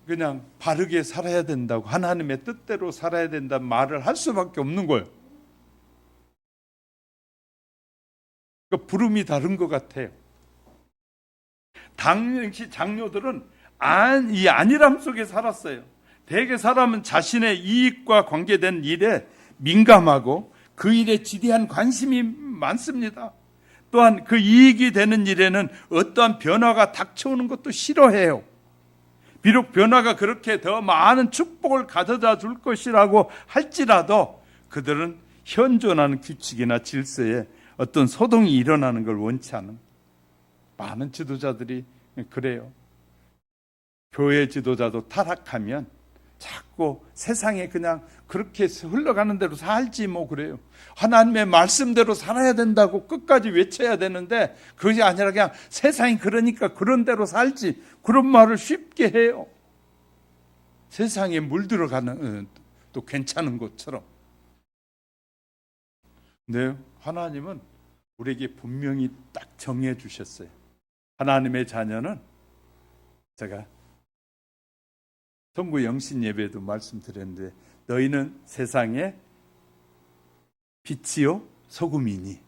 S1: 그냥 바르게 살아야 된다고, 하나님의 뜻대로 살아야 된다는 말을 할 수밖에 없는 거예요. 그러니까 부름이 다른 것 같아요. 당시 장로들은 이 안일함 속에 살았어요. 대개 사람은 자신의 이익과 관계된 일에 민감하고 그 일에 지대한 관심이 많습니다. 또한 그 이익이 되는 일에는 어떠한 변화가 닥쳐오는 것도 싫어해요. 비록 변화가 그렇게 더 많은 축복을 가져다 줄 것이라고 할지라도 그들은 현존하는 규칙이나 질서에 어떤 소동이 일어나는 걸 원치 않은 많은 지도자들이 그래요. 교회 지도자도 타락하면 자꾸 세상에 그냥 그렇게 흘러가는 대로 살지 뭐 그래요. 하나님의 말씀대로 살아야 된다고 끝까지 외쳐야 되는데 그것이 아니라 그냥 세상이 그러니까 그런 대로 살지, 그런 말을 쉽게 해요. 세상에 물들어가는 또 괜찮은 것처럼. 네, 하나님은 우리에게 분명히 딱 정해 주셨어요. 하나님의 자녀는, 제가 성구 영신 예배도 말씀드렸는데, 너희는 세상의 빛이요 소금이니,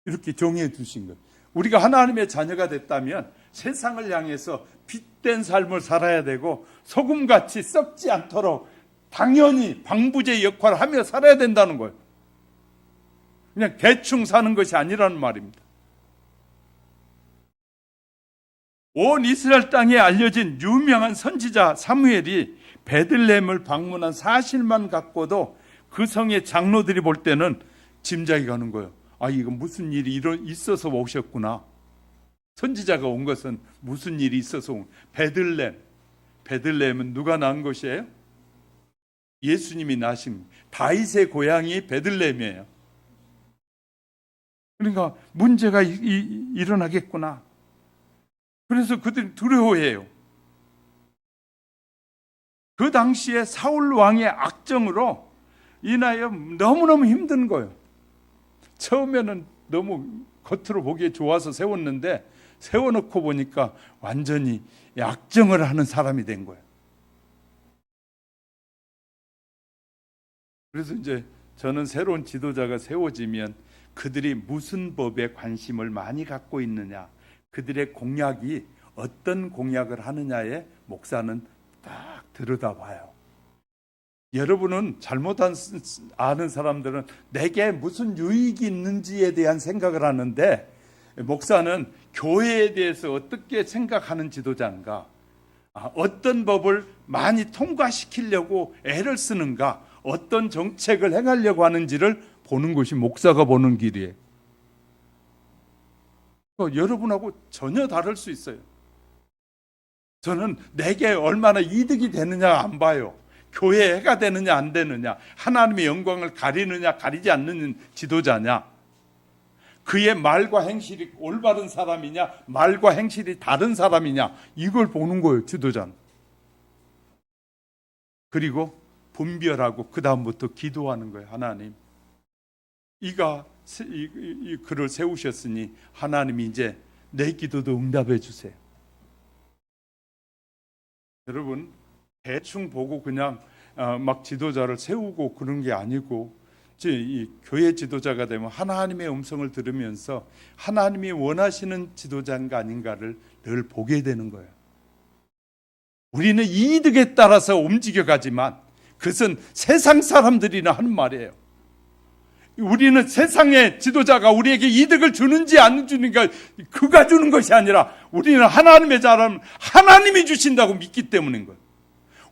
S1: 이렇게 정해 주신 것. 우리가 하나님의 자녀가 됐다면 세상을 향해서 빛된 삶을 살아야 되고 소금같이 썩지 않도록 당연히 방부제 역할을 하며 살아야 된다는 거예요. 그냥 대충 사는 것이 아니라는 말입니다. 온 이스라엘 땅에 알려진 유명한 선지자 사무엘이 베들레헴을 방문한 사실만 갖고도 그 성의 장로들이 볼 때는 짐작이 가는 거예요. 아, 이거 무슨 일이 있어서 오셨구나. 선지자가 온 것은 무슨 일이 있어서 온. 베들레헴은 누가 낳은 것이에요? 예수님이 낳으신, 다윗의 고향이 베들레헴이에요. 그러니까 문제가 일어나겠구나. 그래서 그들이 두려워해요. 그 당시에 사울 왕의 악정으로 인하여 너무너무 힘든 거예요. 처음에는 너무 겉으로 보기에 좋아서 세웠는데 세워놓고 보니까 완전히 악정을 하는 사람이 된 거예요. 그래서 이제 저는 새로운 지도자가 세워지면 그들이 무슨 법에 관심을 많이 갖고 있느냐, 그들의 공약이 어떤 공약을 하느냐에 목사는 딱 들여다봐요. 여러분은 잘못 아는 사람들은 내게 무슨 유익이 있는지에 대한 생각을 하는데, 목사는 교회에 대해서 어떻게 생각하는 지도자인가, 어떤 법을 많이 통과시키려고 애를 쓰는가, 어떤 정책을 행하려고 하는지를 보는 것이 목사가 보는 길이에요. 여러분하고 전혀 다를 수 있어요. 저는 내게 얼마나 이득이 되느냐 안 봐요. 교회에 해가 되느냐 안 되느냐, 하나님의 영광을 가리느냐 가리지 않는 지도자냐. 그의 말과 행실이 올바른 사람이냐, 말과 행실이 다른 사람이냐, 이걸 보는 거예요, 지도자는. 그리고 분별하고 그 다음부터 기도하는 거예요. 하나님, 이가 이 글을 세우셨으니 하나님이 이제 내 기도도 응답해 주세요. 여러분, 대충 보고 그냥 막 지도자를 세우고 그런 게 아니고, 이 교회 지도자가 되면 하나님의 음성을 들으면서 하나님이 원하시는 지도자인가 아닌가를 늘 보게 되는 거예요. 우리는 이득에 따라서 움직여가지만 그것은 세상 사람들이나 하는 말이에요. 우리는 세상의 지도자가 우리에게 이득을 주는지 안 주는가, 그가 주는 것이 아니라 우리는 하나님의 자라면 하나님이 주신다고 믿기 때문인 거예요.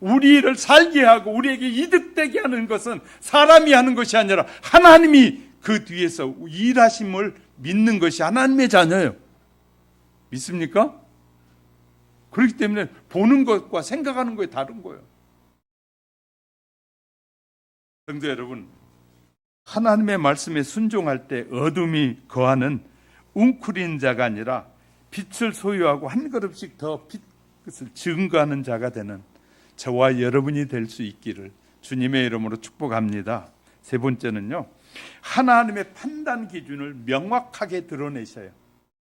S1: 우리를 살게 하고 우리에게 이득되게 하는 것은 사람이 하는 것이 아니라 하나님이 그 뒤에서 일하심을 믿는 것이 하나님의 자녀예요. 믿습니까? 그렇기 때문에 보는 것과 생각하는 것이 다른 거예요. 성도 여러분, 하나님의 말씀에 순종할 때 어둠이 거하는 웅크린 자가 아니라 빛을 소유하고 한 걸음씩 더 빛을 증거하는 자가 되는 저와 여러분이 될 수 있기를 주님의 이름으로 축복합니다. 세 번째는요, 하나님의 판단 기준을 명확하게 드러내셔요.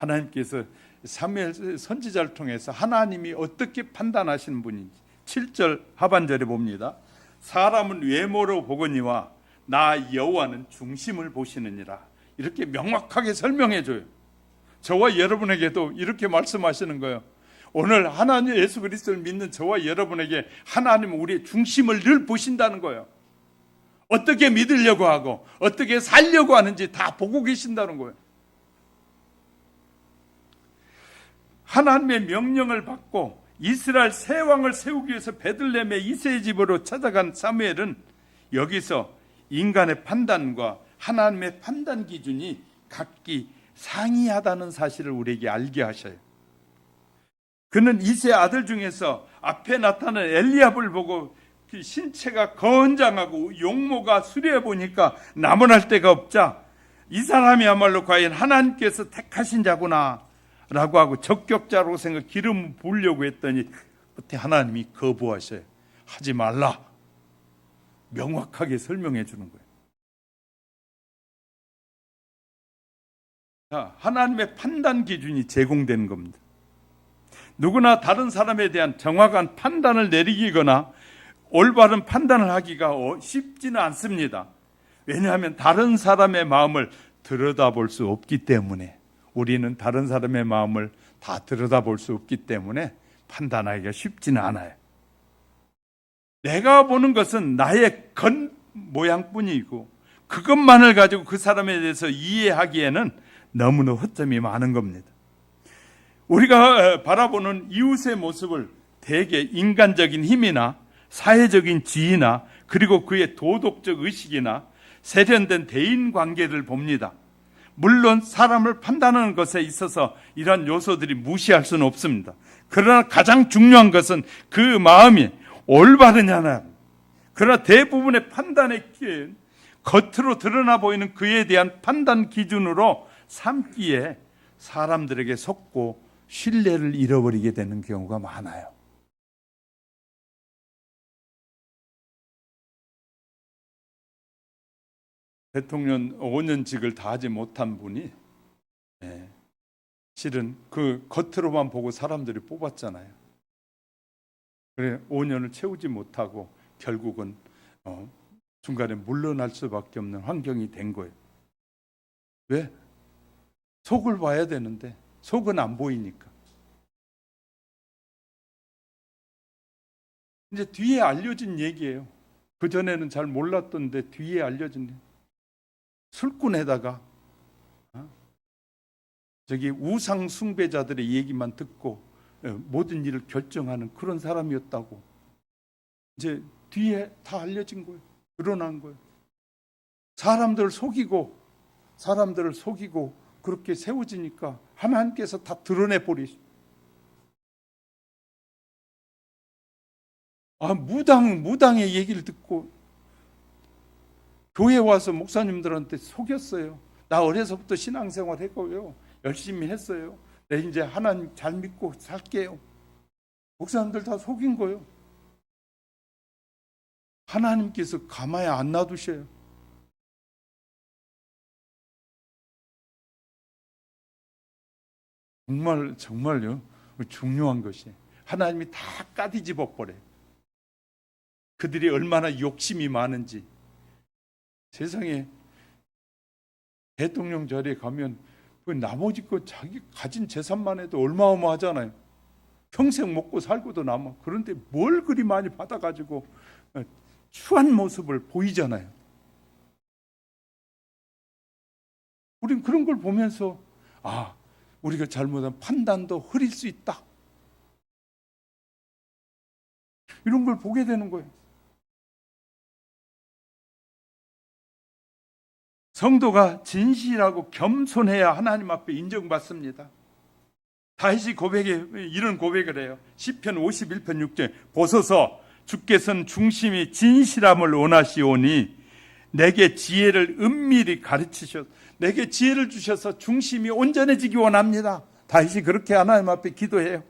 S1: 하나님께서 사무엘 선지자를 통해서 하나님이 어떻게 판단하시는 분인지 7절 하반절에 봅니다. 사람은 외모로 보거니와 나 여호와는 중심을 보시느니라. 이렇게 명확하게 설명해 줘요. 저와 여러분에게도 이렇게 말씀하시는 거예요. 오늘 하나님 예수 그리스도를 믿는 저와 여러분에게 하나님은 우리의 중심을 늘 보신다는 거예요. 어떻게 믿으려고 하고 어떻게 살려고 하는지 다 보고 계신다는 거예요. 하나님의 명령을 받고 이스라엘 새 왕을 세우기 위해서 베들레헴의 이새의 집으로 찾아간 사무엘은 여기서 인간의 판단과 하나님의 판단 기준이 각기 상이하다는 사실을 우리에게 알게 하셔요. 그는 이새 아들 중에서 앞에 나타난 엘리압을 보고 그 신체가 건장하고 용모가 수려해 보니까 나무랄 데가 없자 이 사람이야말로 과연 하나님께서 택하신 자구나 라고 하고 적격자로 생각 기름 부으려고 했더니 그때 하나님이 거부하셔요. 하지 말라. 명확하게 설명해 주는 거예요. 자, 하나님의 판단 기준이 제공되는 겁니다. 누구나 다른 사람에 대한 정확한 판단을 내리거나 올바른 판단을 하기가 쉽지는 않습니다. 왜냐하면 다른 사람의 마음을 들여다볼 수 없기 때문에, 우리는 다른 사람의 마음을 다 들여다볼 수 없기 때문에 판단하기가 쉽지는 않아요. 내가 보는 것은 나의 겉모양뿐이고 그것만을 가지고 그 사람에 대해서 이해하기에는 너무나 허점이 많은 겁니다. 우리가 바라보는 이웃의 모습을 대개 인간적인 힘이나 사회적인 지위나 그리고 그의 도덕적 의식이나 세련된 대인관계를 봅니다. 물론 사람을 판단하는 것에 있어서 이런 요소들이 무시할 수는 없습니다. 그러나 가장 중요한 것은 그 마음이 올바르냐나, 그러나 대부분의 판단의 겉으로 드러나 보이는 그에 대한 판단 기준으로 삼기에 사람들에게 속고 신뢰를 잃어버리게 되는 경우가 많아요. 대통령 5년직을 다 하지 못한 분이 실은 그 겉으로만 보고 사람들이 뽑았잖아요. 그래 5년을 채우지 못하고 결국은 중간에 물러날 수밖에 없는 환경이 된 거예요. 왜? 속을 봐야 되는데 속은 안 보이니까. 이제 뒤에 알려진 얘기예요. 그전에는 잘 몰랐던데 뒤에 알려진 얘기. 술꾼에다가 저기 우상 숭배자들의 얘기만 듣고 모든 일을 결정하는 그런 사람이었다고 이제 뒤에 다 알려진 거예요. 드러난 거예요. 사람들을 속이고 그렇게 세워지니까 하나님께서 다 드러내 버리시. 무당의 얘기를 듣고 교회 와서 목사님들한테 속였어요. 나 어려서부터 신앙생활 했고요. 열심히 했어요. 내 이제 하나님 잘 믿고 살게요. 목사님들 다 속인 거예요. 하나님께서 가만히 안 놔두셔요. 정말요. 중요한 것이 하나님이 다 까뒤집어 버려요. 그들이 얼마나 욕심이 많은지. 세상에 대통령 자리에 가면 그 나머지 거 자기 가진 재산만 해도 얼마어마하잖아요. 평생 먹고 살고도 남아. 그런데 뭘 그리 많이 받아가지고 추한 모습을 보이잖아요. 우린 그런 걸 보면서 우리가 잘못한 판단도 흐릴 수 있다. 이런 걸 보게 되는 거예요. 성도가 진실하고 겸손해야 하나님 앞에 인정받습니다. 다윗이 이런 고백을 해요. 시편 51편 6절 보소서 주께서는 중심이 진실함을 원하시오니 내게 지혜를 은밀히 가르치셔서 내게 지혜를 주셔서 중심이 온전해지기 원합니다. 다윗이 그렇게 하나님 앞에 기도해요.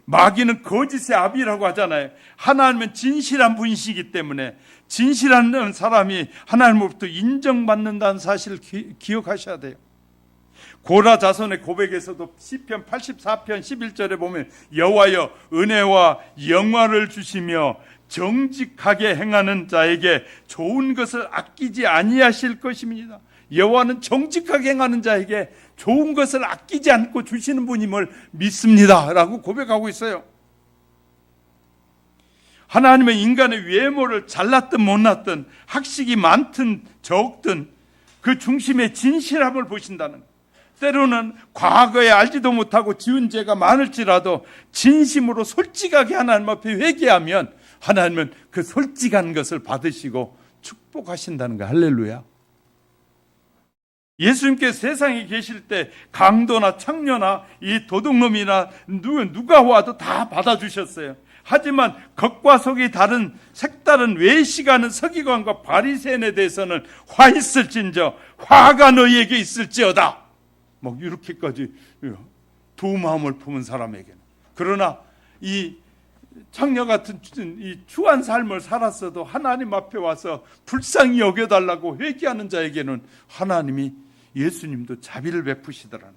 S1: 마귀는 거짓의 아비라고 하잖아요. 하나님은 진실한 분이시기 때문에 진실한 사람이 하나님으로부터 인정받는다는 사실을 기억하셔야 돼요. 고라 자손의 고백에서도 시편 84편 11절에 보면 여호와여 은혜와 영화를 주시며 정직하게 행하는 자에게 좋은 것을 아끼지 아니하실 것입니다. 여호와는 정직하게 행하는 자에게 좋은 것을 아끼지 않고 주시는 분임을 믿습니다 라고 고백하고 있어요. 하나님은 인간의 외모를 잘났든 못났든 학식이 많든 적든 그 중심의 진실함을 보신다는 거예요. 때로는 과거에 알지도 못하고 지은 죄가 많을지라도 진심으로 솔직하게 하나님 앞에 회개하면 하나님은 그 솔직한 것을 받으시고 축복하신다는 거예요. 할렐루야. 예수님께서 세상에 계실 때 강도나 창녀나 이 도둑놈이나 누가 와도 다 받아주셨어요. 하지만 겉과 속이 다른 색다른 외식하는 서기관과 바리새인에 대해서는 화 있을진저 화가 너희에게 있을지어다. 막 이렇게까지 두 마음을 품은 사람에게는. 그러나 이 창녀 같은 이 추한 삶을 살았어도 하나님 앞에 와서 불쌍히 여겨달라고 회개하는 자에게는 하나님이 예수님도 자비를 베푸시더라는.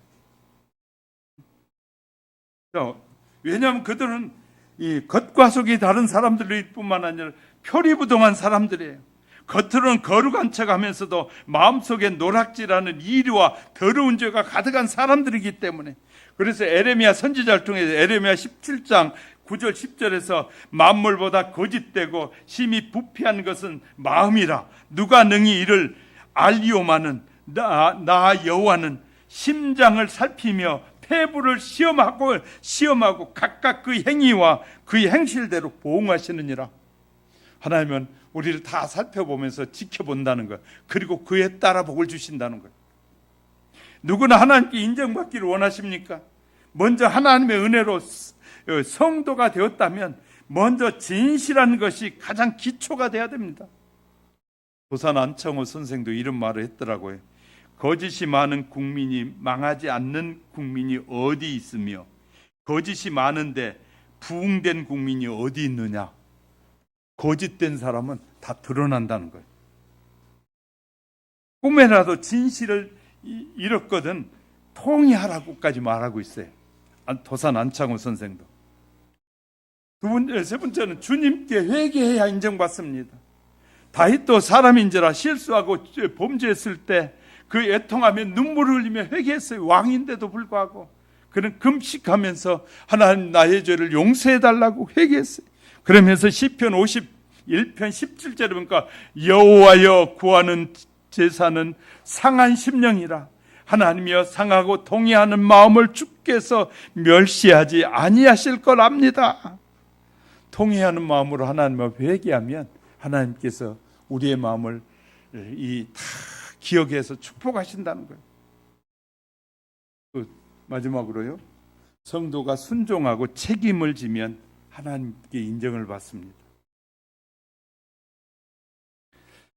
S1: 왜냐하면 그들은 이 겉과 속이 다른 사람들일 뿐만 아니라 표리부동한 사람들이에요. 겉으로는 거룩한 척하면서도 마음속에 노락질하는 이리와 더러운 죄가 가득한 사람들이기 때문에. 그래서 에레미야 선지자를 통해서 에레미야 17장 9절 10절에서 만물보다 거짓되고 심히 부패한 것은 마음이라 누가 능히 이를 알리오마는 나 여호와는 심장을 살피며 폐부를 시험하고 각각 그 행위와 그의 행실대로 보응하시느니라. 하나님은 우리를 다 살펴보면서 지켜본다는 것, 그리고 그에 따라 복을 주신다는 것. 누구나 하나님께 인정받기를 원하십니까? 먼저 하나님의 은혜로 성도가 되었다면 먼저 진실한 것이 가장 기초가 돼야 됩니다. 도산 안창호 선생도 이런 말을 했더라고요. 거짓이 많은 국민이 망하지 않는 국민이 어디 있으며 거짓이 많은데 부흥된 국민이 어디 있느냐. 거짓된 사람은 다 드러난다는 거예요. 꿈에라도 진실을 잃었거든 통이하라고까지 말하고 있어요. 도산 안창호 선생도. 세 번째는 주님께 회개해야 인정받습니다. 다윗도 사람인지라 실수하고 범죄했을 때 그 애통하며 눈물을 흘리며 회개했어요. 왕인데도 불구하고 그는 금식하면서 하나님 나의 죄를 용서해달라고 회개했어요. 그러면서 시편 51편 17절에 보니까 여호와여 구하는 제사는 상한 심령이라 하나님이여 상하고 동의하는 마음을 주께서 멸시하지 아니하실 걸 압니다. 통회하는 마음으로 하나님 앞에 회개하면 하나님께서 우리의 마음을 다 기억해서 축복하신다는 거예요. 마지막으로요. 성도가 순종하고 책임을 지면 하나님께 인정을 받습니다.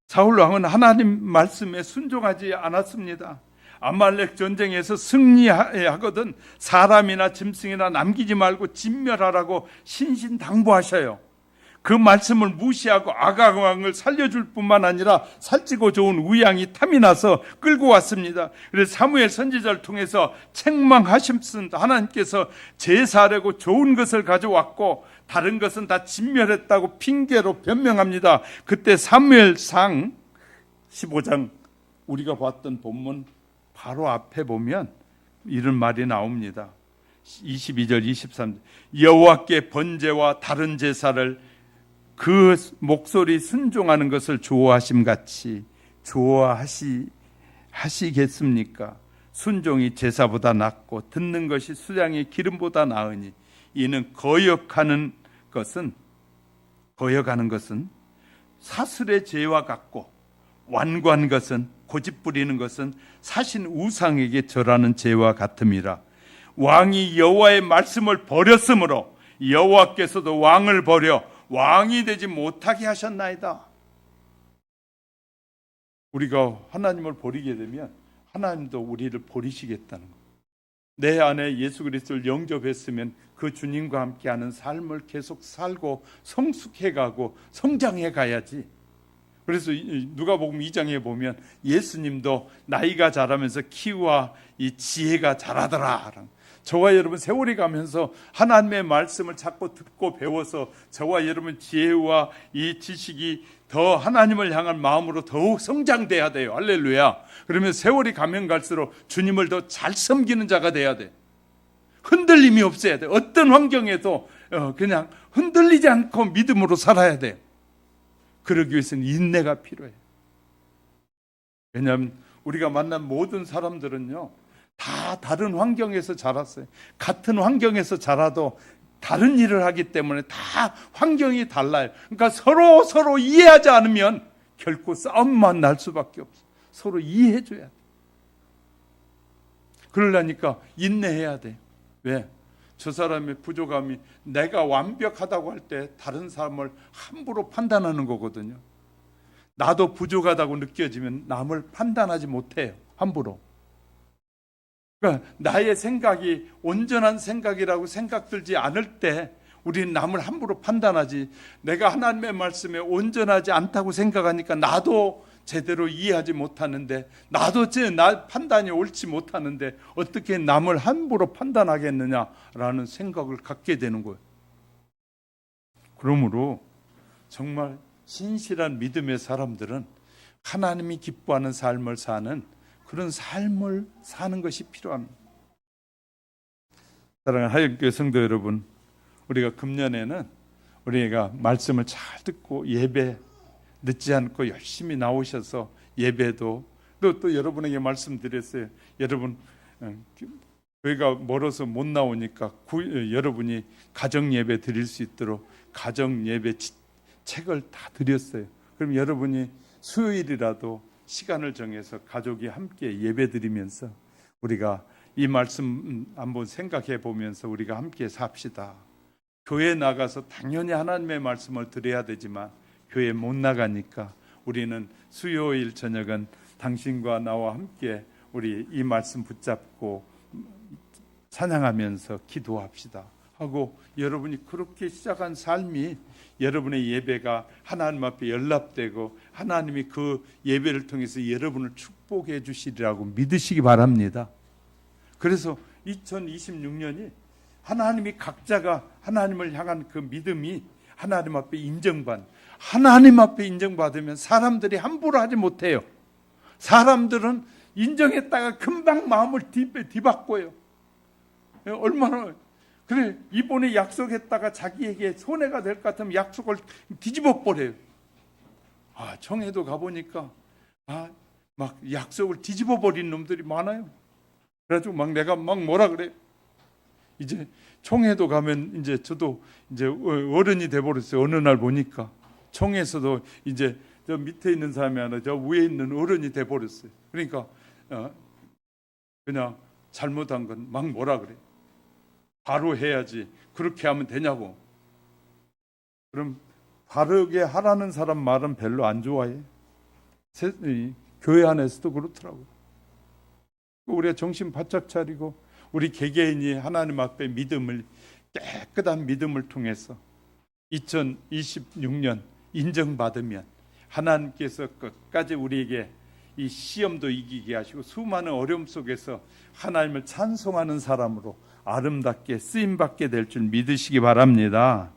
S1: 사울 왕은 하나님 말씀에 순종하지 않았습니다. 아말렉 전쟁에서 승리하거든 사람이나 짐승이나 남기지 말고 진멸하라고 신신당부하셔요. 그 말씀을 무시하고 아각 왕을 살려줄 뿐만 아니라 살찌고 좋은 우양이 탐이 나서 끌고 왔습니다. 그래서 사무엘 선지자를 통해서 책망하셨습니다. 하나님께서 제사하려고 좋은 것을 가져왔고 다른 것은 다 진멸했다고 핑계로 변명합니다. 그때 사무엘상 15장 우리가 봤던 본문 바로 앞에 보면 이런 말이 나옵니다. 22절 23절 여호와께 번제와 다른 제사를 그 목소리 순종하는 것을 좋아하심같이 좋아하시겠습니까? 순종이 제사보다 낫고 듣는 것이 수양의 기름보다 나으니 이는 거역하는 것은 사슬의 죄와 같고 완고한 것은 고집 부리는 것은 사신 우상에게 절하는 죄와 같음이라. 왕이 여호와의 말씀을 버렸으므로 여호와께서도 왕을 버려 왕이 되지 못하게 하셨나이다. 우리가 하나님을 버리게 되면 하나님도 우리를 버리시겠다는 것. 내 안에 예수 그리스도를 영접했으면 그 주님과 함께하는 삶을 계속 살고 성숙해가고 성장해가야지. 그래서 누가복음 2장에 보면 예수님도 나이가 자라면서 키와 이 지혜가 자라더라. 저와 여러분 세월이 가면서 하나님의 말씀을 자꾸 듣고 배워서 저와 여러분 지혜와 이 지식이 더 하나님을 향한 마음으로 더욱 성장돼야 돼요. 할렐루야. 그러면 세월이 가면 갈수록 주님을 더 잘 섬기는 자가 돼야 돼. 흔들림이 없어야 돼. 어떤 환경에도 그냥 흔들리지 않고 믿음으로 살아야 돼. 그러기 위해서는 인내가 필요해. 왜냐하면 우리가 만난 모든 사람들은요 다 다른 환경에서 자랐어요. 같은 환경에서 자라도 다른 일을 하기 때문에 다 환경이 달라요. 그러니까 서로 이해하지 않으면 결코 싸움만 날 수밖에 없어. 서로 이해해줘야 돼. 그러려니까 인내해야 돼. 왜? 저 사람의 부족함이 내가 완벽하다고 할 때 다른 사람을 함부로 판단하는 거거든요. 나도 부족하다고 느껴지면 남을 판단하지 못해요. 함부로. 그러니까 나의 생각이 온전한 생각이라고 생각들지 않을 때 우리는 남을 함부로 판단하지. 내가 하나님의 말씀에 온전하지 않다고 생각하니까 나도 제대로 이해하지 못하는데 나도 나 판단이 옳지 못하는데 어떻게 남을 함부로 판단하겠느냐라는 생각을 갖게 되는 거예요. 그러므로 정말 신실한 믿음의 사람들은 하나님이 기뻐하는 삶을 사는 그런 삶을 사는 것이 필요합니다. 사랑하는 하영교회 성도 여러분, 우리가 금년에는 우리가 말씀을 잘 듣고 예배 늦지 않고 열심히 나오셔서 예배도 또 여러분에게 말씀드렸어요. 여러분 교회가 멀어서 못 나오니까 여러분이 가정 예배 드릴 수 있도록 가정 예배 책을 다 드렸어요. 그럼 여러분이 수요일이라도 시간을 정해서 가족이 함께 예배 드리면서 우리가 이 말씀 한번 생각해 보면서 우리가 함께 삽시다. 교회 나가서 당연히 하나님의 말씀을 드려야 되지만 교회 못 나가니까 우리는 수요일 저녁은 당신과 나와 함께 우리 이 말씀 붙잡고 찬양하면서 기도합시다 하고 여러분이 그렇게 시작한 삶이 여러분의 예배가 하나님 앞에 연락되고 하나님이 그 예배를 통해서 여러분을 축복해 주시리라고 믿으시기 바랍니다. 그래서 2026년이 하나님이 각자가 하나님을 향한 그 믿음이 하나님 앞에 하나님 앞에 인정받으면 사람들이 함부로 하지 못해요. 사람들은 인정했다가 금방 마음을 뒤바꿔요. 얼마나 그래 이번에 약속했다가 자기에게 손해가 될 것 같으면 약속을 뒤집어 버려요. 청해도 가보니까 막 약속을 뒤집어 버린 놈들이 많아요. 그래가지고 막 내가 막 뭐라 그래. 이제 총회도 가면 이제 저도 이제 어른이 돼버렸어요. 어느 날 보니까 총회에서도 이제 저 밑에 있는 사람이 아니라 저 위에 있는 어른이 돼버렸어요. 그러니까 그냥 잘못한 건 막 뭐라 그래. 바로 해야지. 그렇게 하면 되냐고. 그럼 바르게 하라는 사람 말은 별로 안 좋아해. 교회 안에서도 그렇더라고요. 우리가 정신 바짝 차리고 우리 개개인이 하나님 앞에 믿음을, 깨끗한 믿음을 통해서 2026년 인정받으면 하나님께서 끝까지 우리에게 이 시험도 이기게 하시고 수많은 어려움 속에서 하나님을 찬송하는 사람으로 아름답게 쓰임받게 될 줄 믿으시기 바랍니다.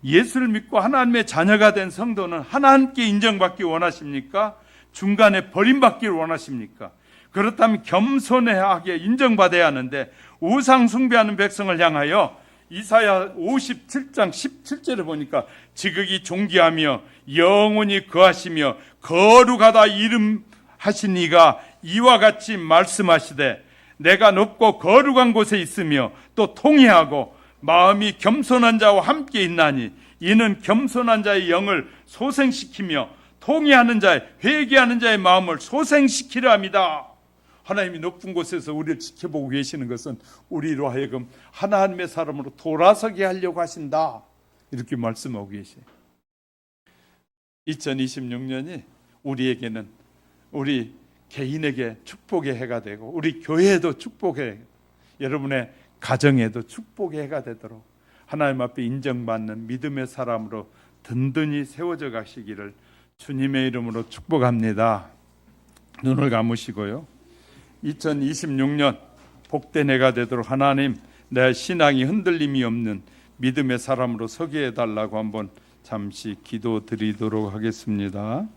S1: 예수를 믿고 하나님의 자녀가 된 성도는 하나님께 인정받기 원하십니까? 중간에 버림받기를 원하십니까? 그렇다면 겸손하게 인정받아야 하는데, 우상 숭배하는 백성을 향하여 이사야 57장 17절에 보니까 지극히 존귀하며 영원히 거하시며 거룩하다 이름하신 이가 이와 같이 말씀하시되, 내가 높고 거룩한 곳에 있으며 또 통회하고 마음이 겸손한 자와 함께 있나니 이는 겸손한 자의 영을 소생시키며 통회하는 자의, 회개하는 자의 마음을 소생시키려 합니다. 하나님이 높은 곳에서 우리를 지켜보고 계시는 것은 우리로 하여금 하나님의 사람으로 돌아서게 하려고 하신다, 이렇게 말씀하고 계세요. 2026년이 우리에게는, 우리 개인에게 축복의 해가 되고 우리 교회에도 축복의 해, 여러분의 가정에도 축복의 해가 되도록 하나님 앞에 인정받는 믿음의 사람으로 든든히 세워져 가시기를 주님의 이름으로 축복합니다. 눈을 감으시고요, 2026년 복된 해가 되도록 하나님, 내 신앙이 흔들림이 없는 믿음의 사람으로 서게 해달라고 한번 잠시 기도드리도록 하겠습니다.